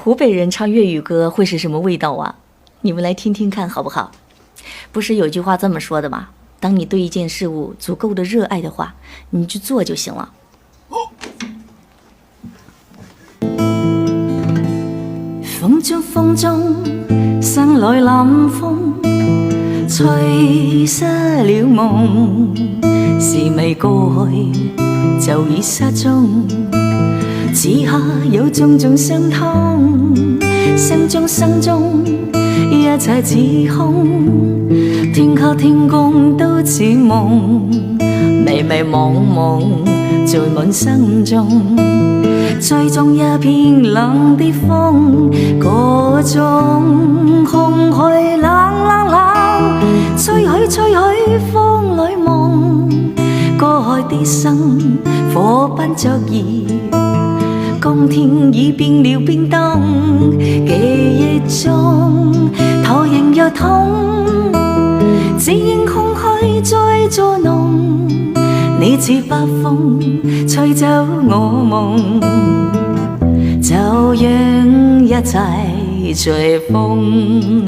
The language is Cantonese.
湖北人唱粤语歌会是什么味道啊？你们来听听看好不好？不是有句话这么说的吗？当你对一件事物足够的热爱的话，你去做就行了。風中生來冷風，吹失了夢，是未過去就已失蹤。此刻有種種傷痛，生中一切似空，天黑天公都似夢，迷惘聚滿心中。吹中一片冷的風，嗰種空虛冷，吹許風裏夢，過海的生火奔作熱，今天已變了冰凍，記憶中投影若痛，只因空虛在作弄，你似北風吹走我夢，就讓一切隨風。